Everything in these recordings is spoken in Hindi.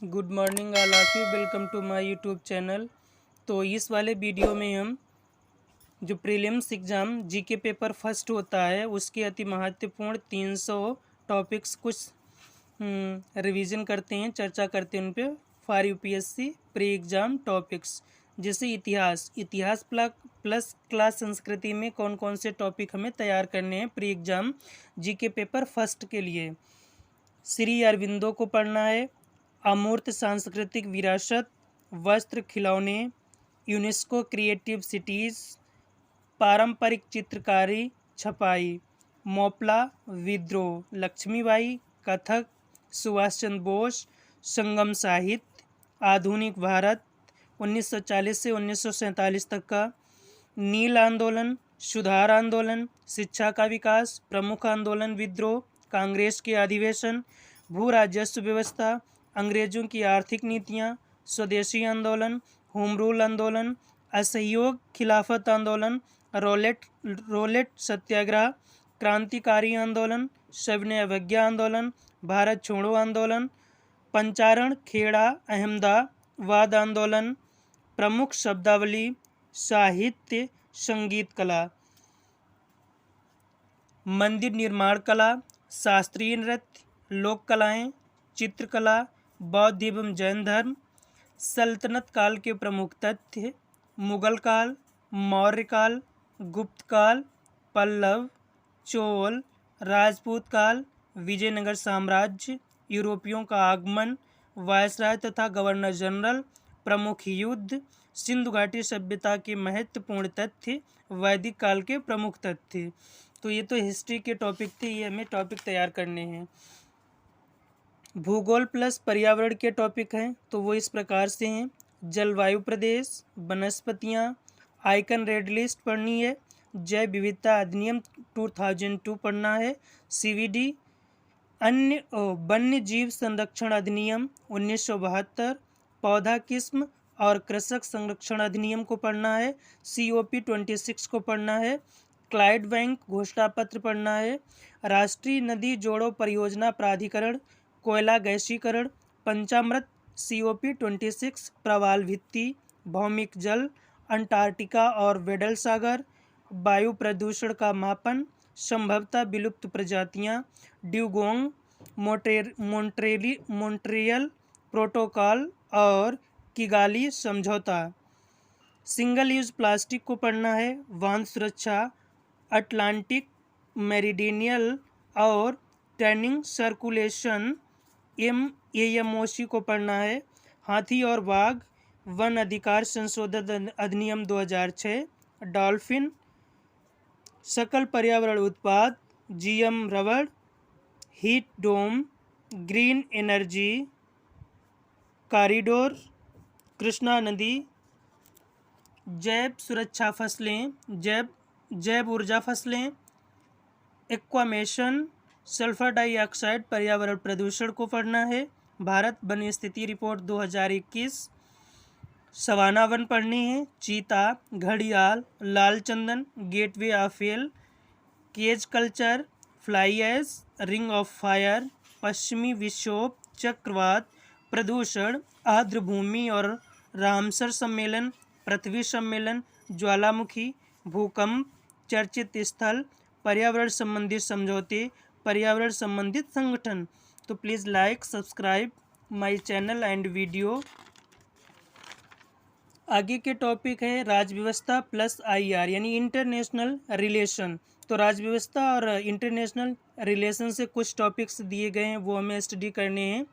Good morning all of you. Welcome to my YouTube channel. तो इस वाले वीडियो में हम जो prelims exam GK paper first होता है उसके अति महत्वपूर्ण 300 टॉपिक्स कुछ रिवीजन करते हैं, चर्चा करते हैं उन पे for UPSC pre exam topics. जैसे इतिहास प्लस क्लास संस्कृति में कौन कौन से टॉपिक हमें तैयार करने हैं pre exam GK paper first के लिए। श्री अरविंदो को पढ़ना है, अमूर्त सांस्कृतिक विरासत, वस्त्र खिलौने, यूनेस्को क्रिएटिव सिटीज़, पारंपरिक चित्रकारी छपाई, मोपला विद्रोह, लक्ष्मीबाई, कथक, सुभाष चंद्र बोस, संगम साहित्य, आधुनिक भारत 1940 से 1947 तक का, नील आंदोलन, सुधार आंदोलन, शिक्षा का विकास, प्रमुख आंदोलन विद्रोह, कांग्रेस के अधिवेशन, भू राजस्व व्यवस्था, अंग्रेजों की आर्थिक नीतियाँ, स्वदेशी आंदोलन, होम रूल आंदोलन, असहयोग खिलाफत आंदोलन, रोलेट सत्याग्रह, क्रांतिकारी आंदोलन, सविनय अवज्ञा आंदोलन, भारत छोड़ो आंदोलन, पंचारण खेड़ा अहमदाबाद आंदोलन, प्रमुख शब्दावली, साहित्य, संगीत कला, मंदिर निर्माण कला, शास्त्रीय नृत्य, लोक कलाएँ, चित्रकला, बौद्ध एवं जैन धर्म, सल्तनत काल के प्रमुख तथ्य, मुगल काल, मौर्य काल, गुप्त काल, पल्लव, चोल, राजपूत काल, विजयनगर साम्राज्य, यूरोपियों का आगमन, वायसराय तथा गवर्नर जनरल, प्रमुख युद्ध, सिंधु घाटी सभ्यता के महत्वपूर्ण तथ्य, वैदिक काल के प्रमुख तथ्य। तो ये तो हिस्ट्री के टॉपिक थे, ये हमें टॉपिक तैयार करने हैं। भूगोल प्लस पर्यावरण के टॉपिक हैं तो वो इस प्रकार से हैं। जलवायु प्रदेश, वनस्पतियाँ, आइकन रेड लिस्ट पढ़नी है, जैव विविधता अधिनियम 2002 पढ़ना है, सीवीडी, अन्य वन्य जीव संरक्षण अधिनियम 1972, पौधा किस्म और कृषक संरक्षण अधिनियम को पढ़ना है, COP 26 को पढ़ना है, क्लाइड बैंक घोषणा पत्र पढ़ना है, राष्ट्रीय नदी जोड़ो परियोजना प्राधिकरण, कोयला गैसीकरण, पंचामृत, COP 26, प्रवाल भित्ति, भौमिक जल, अंटार्कटिका और वेडल सागर, वायु प्रदूषण का मापन, संभवतः विलुप्त प्रजातियां, ड्यूगोंग मॉन्ट्रियल प्रोटोकॉल और किगाली समझौता। सिंगल यूज प्लास्टिक को पढ़ना है, वाहन सुरक्षा, अटलांटिक मेरिडियनल और टर्निंग सर्कुलेशन AMOC को पढ़ना है, हाथी और बाघ, वन अधिकार संशोधन अधिनियम 2006, डॉल्फिन, सकल पर्यावरण उत्पाद, GM रबड़, heat dome, green energy corridor, Krishna नदी, जैव सुरक्षा फसलें, जैव ऊर्जा फसलें, एक्वामेशन, सल्फर डाइऑक्साइड पर्यावरण प्रदूषण को पढ़ना है, भारत वन स्थिति रिपोर्ट 2021, सवाना वन पढ़नी है, चीता, घड़ियाल, लाल चंदन, gateway of hell, cage culture, fly ash, ring of fire, पश्चिमी विक्षोभ, चक्रवात, प्रदूषण, आर्द्रभूमि और रामसर सम्मेलन, पृथ्वी सम्मेलन, ज्वालामुखी, भूकंप, चर्चित स्थल, पर्यावरण संबंधित समझौते, पर्यावरण संबंधित संगठन। तो please like subscribe my channel and video. आगे के टॉपिक है राज्य व्यवस्था प्लस IR यानी इंटरनेशनल रिलेशन। तो राज्य व्यवस्था और इंटरनेशनल रिलेशन से कुछ टॉपिक्स दिए गए हैं, वो हमें स्टडी करने हैं।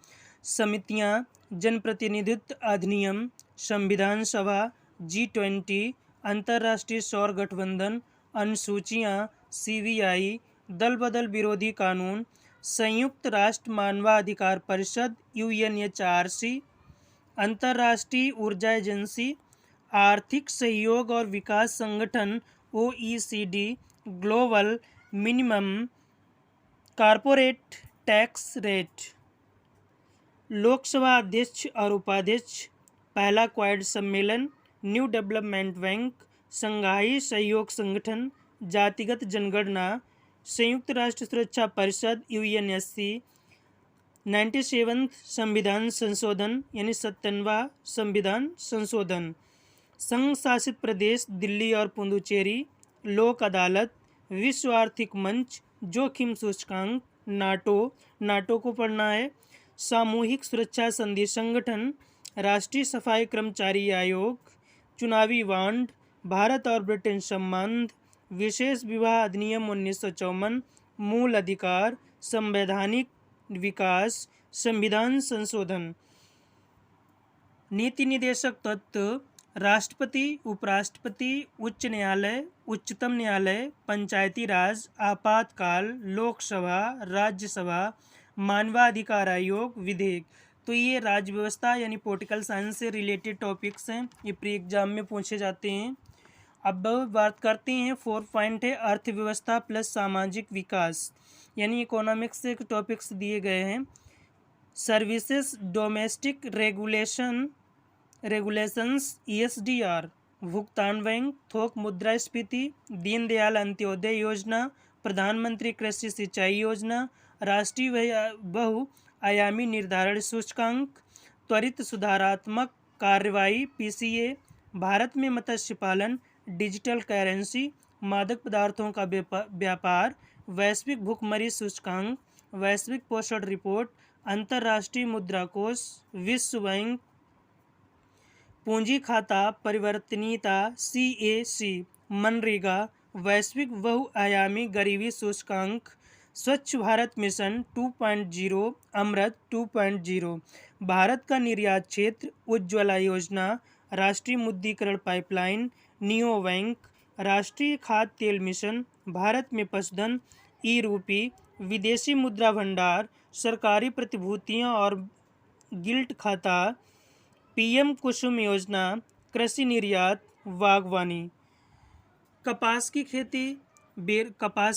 समितियां, जनप्रतिनिधित्व अधिनियम, संविधान सभा, G20, अंतर्राष्ट्रीय सौर गठबंधन, अनुसूचियां, CBI, दल बदल विरोधी कानून, संयुक्त राष्ट्र मानवाधिकार परिषद UNHRC, अंतर्राष्ट्रीय ऊर्जा एजेंसी, आर्थिक सहयोग और विकास संगठन OECD, global minimum corporate tax rate, Lok Sabha अध्यक्ष और उपाध्यक्ष, पहला क्वाड सम्मेलन, न्यू डेवलपमेंट बैंक, संघाई सहयोग संगठन, जातिगत जनगणना, संयुक्त राष्ट्र सुरक्षा परिषद UNSC, 97 संविधान संशोधन यानी 57वां संविधान संशोधन, संघ शासित प्रदेश दिल्ली और पुडुचेरी, लोक अदालत, विश्व आर्थिक मंच, जोखिम सूचकांक, नाटो को पढ़ना है, सामूहिक सुरक्षा संधि संगठन, राष्ट्रीय सफाई कर्मचारी आयोग, चुनावी बांड, भारत और ब्रिटेन संबंध, विशेष विवाह अधिनियम 1954, मूल अधिकार, संवैधानिक विकास, संविधान संशोधन। नीति निदेशक तत्व राष्ट्रपति, उपराष्ट्रपति, उच्च न्यायालय, उच्चतम न्यायालय, पंचायती राज, आपातकाल, लोकसभा, राज्यसभा, मानवाधिकार आयोग, विधेयक। तो ये राज्य व्यवस्था यानी पॉलिटिकल साइंस से रिलेटेड टॉपिक्स हैं, ये प्री एग्जाम में पूछे जाते हैं। अब बात करते हैं 4 पॉइंट है अर्थव्यवस्था प्लस सामाजिक विकास यानी इकोनॉमिक्स से टॉपिक्स दिए गए हैं। सर्विसेज डोमेस्टिक रेगुलेशंस ESDR, भुगतान बैंक, थोक मुद्रास्फीति, दीनदयाल अंत्योदय योजना, प्रधानमंत्री कृषि सिंचाई योजना, राष्ट्रीय बहुआयामी निर्धारण सूचकांक, त्वरित सुधारात्मक कार्रवाई PCA, भारत में मत्स्य पालन, डिजिटल करेंसी, मादक पदार्थों का व्यापार, वैश्विक भुखमरी सूचकांक, वैश्विक पोषण रिपोर्ट, अंतर्राष्ट्रीय मुद्रा कोष, विश्व बैंक, पूंजी खाता परिवर्तनीयता CAC, मनरेगा, वैश्विक बहुआयामी गरीबी सूचकांक, स्वच्छ भारत मिशन 2.0, अमृत 2.0, भारत का निर्यात क्षेत्र, उज्ज्वला योजना, राष्ट्रीय मुद्रीकरण पाइपलाइन, नियो बैंक, राष्ट्रीय खाद्य तेल मिशन, भारत में पशुधन, ई-रूपी, विदेशी मुद्रा भंडार, सरकारी प्रतिभूतियां और गिल्ट खाता, PM कुसुम योजना, कृषि निर्यात, बागवानी। कपास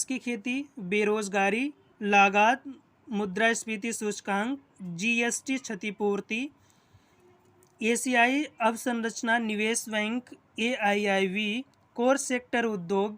की खेती, बेरोजगारी, लागत, मुद्रास्फीति सूचकांक, GST क्षतिपूर्ति, एशियाई अवसंरचना निवेश बैंक AIIB, कोर सेक्टर उद्योग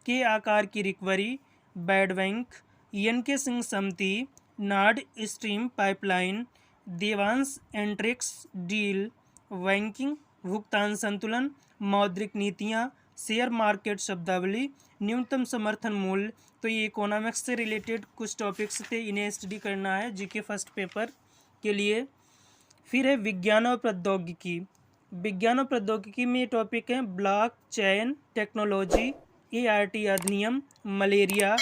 के आकार की recovery, bad bank, ENK Singh समिति, नार्ड स्ट्रीम पाइपलाइन, देवांश एंट्रिक्स डील, बैंकिंग, भुगतान संतुलन, मौद्रिक नीतियां, शेयर मार्केट शब्दावली, न्यूनतम समर्थन मूल्य। तो ये इकोनॉमिक्स से रिलेटेड कुछ टॉपिक्स थे, इन्हें स्टडी करना है GK फर्स्ट पेपर के लिए। फिर है विज्ञान और प्रौद्योगिकी। विज्ञान और प्रौद्योगिकी में टॉपिक है ब्लॉक चेन टेक्नोलॉजी, ART अधिनियम, मलेरिया,